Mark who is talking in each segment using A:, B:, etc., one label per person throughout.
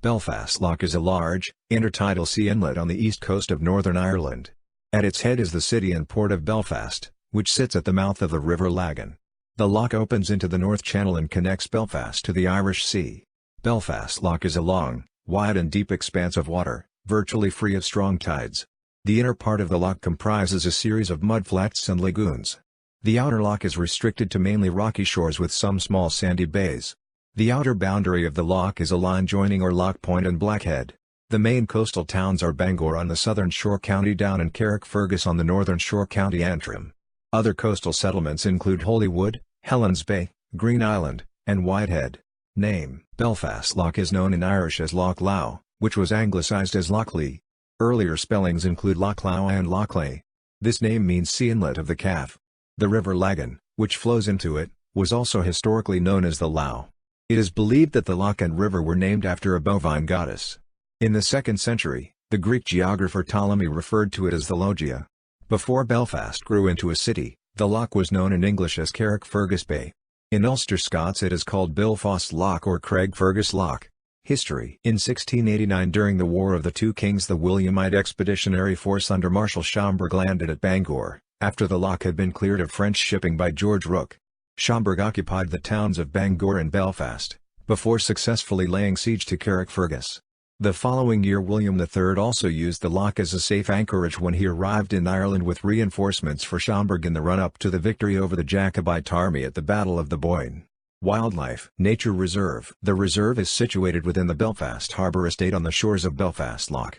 A: Belfast Lough is a large, intertidal sea inlet on the east coast of Northern Ireland. At its head is the city and port of Belfast, which sits at the mouth of the River Lough. The lough opens into the North Channel and connects Belfast to the Irish Sea. Belfast Lough is a long, wide and deep expanse of water, virtually free of strong tides. The inner part of the lough comprises a series of mudflats and lagoons. The outer lough is restricted to mainly rocky shores with some small sandy bays. The outer boundary of the lough is a line joining Lough Point and Blackhead. The main coastal towns are Bangor on the southern shore County Down and Carrickfergus on the northern shore County Antrim. Other coastal settlements include Holywood, Helens Bay, Green Island, and Whitehead. Name: Belfast Lough is known in Irish as Loch Lough, which was anglicised as Loughley. Earlier spellings include Loch Lough and Lochley. This name means sea inlet of the Calf. The River Lough, which flows into it, was also historically known as the Lough. It is believed that the lough and river were named after a bovine goddess. In the 2nd century, the Greek geographer Ptolemy referred to it as the Logia. Before Belfast grew into a city, the lough was known in English as Carrickfergus Bay. In Ulster Scots it is called Belfast Lough or Craigfergus Lough. History: In 1689 during the War of the Two Kings the Williamite Expeditionary Force under Marshal Schomberg landed at Bangor, after the lough had been cleared of French shipping by George Rooke. Schomberg occupied the towns of Bangor and Belfast, before successfully laying siege to Carrickfergus. The following year William III also used the lough as a safe anchorage when he arrived in Ireland with reinforcements for Schomberg in the run-up to the victory over the Jacobite army at the Battle of the Boyne. Wildlife Nature Reserve. The reserve is situated within the Belfast Harbour Estate on the shores of Belfast Lough.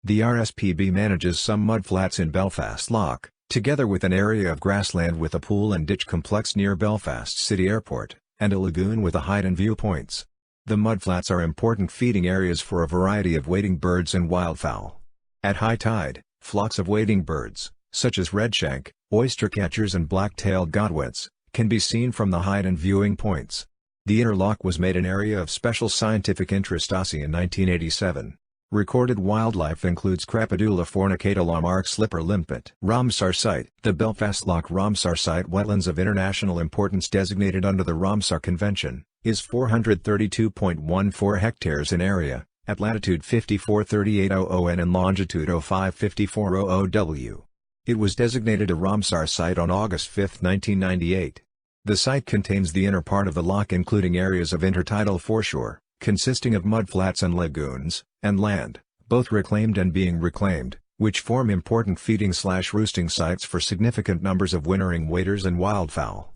A: The RSPB manages some mudflats in Belfast Lough, together with an area of grassland with a pool and ditch complex near Belfast City Airport, and a lagoon with a height and viewpoints. The mudflats are important feeding areas for a variety of wading birds and wildfowl. At high tide, flocks of wading birds, such as redshank, oystercatchers and black-tailed godwits, can be seen from the height and viewing points. The inner lough was made an area of special scientific interest (OSCE) in 1987. Recorded wildlife includes Crapidula fornicata Lamarck slipper limpet. Ramsar Site. The Belfast Lough Ramsar Site, wetlands of international importance designated under the Ramsar Convention, is 432.14 hectares in area, at latitude 543800 N and longitude 055400 W. It was designated a Ramsar Site on August 5, 1998. The site contains the inner part of the lough including areas of intertidal foreshore, consisting of mudflats and lagoons, and land, both reclaimed and being reclaimed, which form important feeding/roosting sites for significant numbers of wintering waders and wildfowl.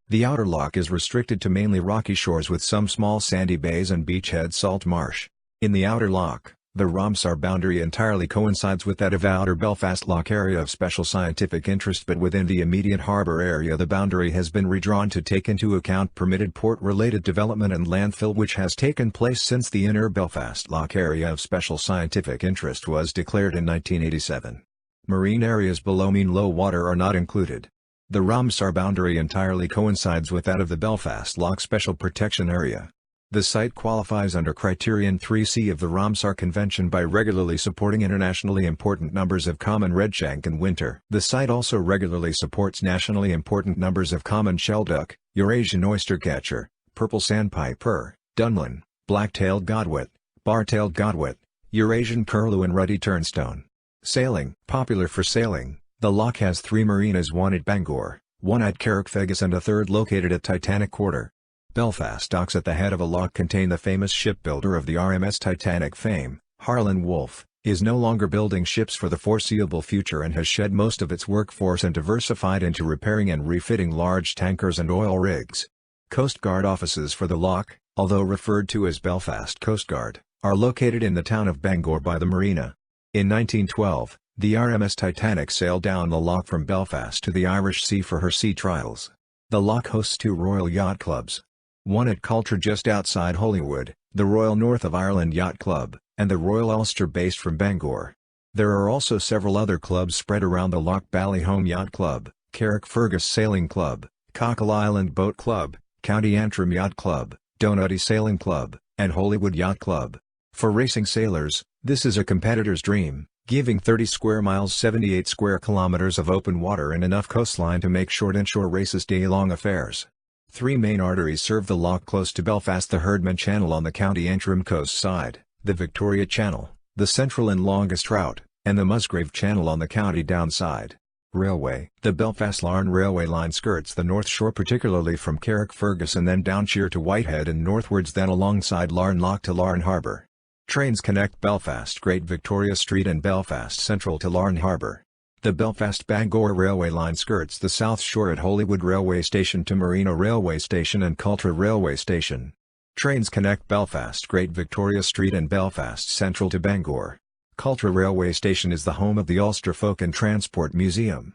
A: The outer lough is restricted to mainly rocky shores with some small sandy bays and beachhead salt marsh. In the outer lough, the Ramsar boundary entirely coincides with that of outer Belfast Lough area of special scientific interest, but within the immediate harbour area the boundary has been redrawn to take into account permitted port-related development and landfill which has taken place since the inner Belfast Lough area of special scientific interest was declared in 1987. Marine areas below mean low water are not included. The Ramsar boundary entirely coincides with that of the Belfast Lough Special Protection Area. The site qualifies under Criterion 3C of the Ramsar Convention by regularly supporting internationally important numbers of common redshank in winter. The site also regularly supports nationally important numbers of common shelduck, Eurasian oystercatcher, purple sandpiper, dunlin, black-tailed godwit, bar-tailed godwit, Eurasian curlew and ruddy turnstone. Sailing. Popular for sailing, the lough has 3 marinas, one at Bangor, one at Carrickfergus and a third located at Titanic Quarter. Belfast docks at the head of a lough contain the famous shipbuilder of the RMS Titanic fame, Harlan Wolff, is no longer building ships for the foreseeable future and has shed most of its workforce and diversified into repairing and refitting large tankers and oil rigs. Coast Guard offices for the lough, although referred to as Belfast Coast Guard, are located in the town of Bangor by the marina. In 1912, the RMS Titanic sailed down the lough from Belfast to the Irish Sea for her sea trials. The lough hosts 2 Royal Yacht Clubs. One at Coulter just outside Holywood, the Royal North of Ireland Yacht Club, and the Royal Ulster based from Bangor. There are also several other clubs spread around the lough: Ballyhome Yacht Club, Carrickfergus Sailing Club, Cockle Island Boat Club, County Antrim Yacht Club, Donutty Sailing Club, and Holywood Yacht Club. For racing sailors, this is a competitor's dream, giving 30 square miles 78 square kilometers of open water and enough coastline to make short inshore races day-long affairs. 3 main arteries serve the lough close to Belfast: the Herdman Channel on the County Antrim coast side, the Victoria Channel, the central and longest route, and the Musgrave Channel on the county downside. Railway. The Belfast Lough railway line skirts the north shore, particularly from Carrickfergus and then down Sheer to Whitehead and northwards, then alongside Larne Lough to Larne Harbour. Trains connect Belfast Great Victoria Street and Belfast Central to Larne Harbour. The Belfast-Bangor railway line skirts the south shore at Holywood Railway Station to Marina Railway Station and Coultra Railway Station. Trains connect Belfast Great Victoria Street and Belfast Central to Bangor. Coultra Railway Station is the home of the Ulster Folk and Transport Museum.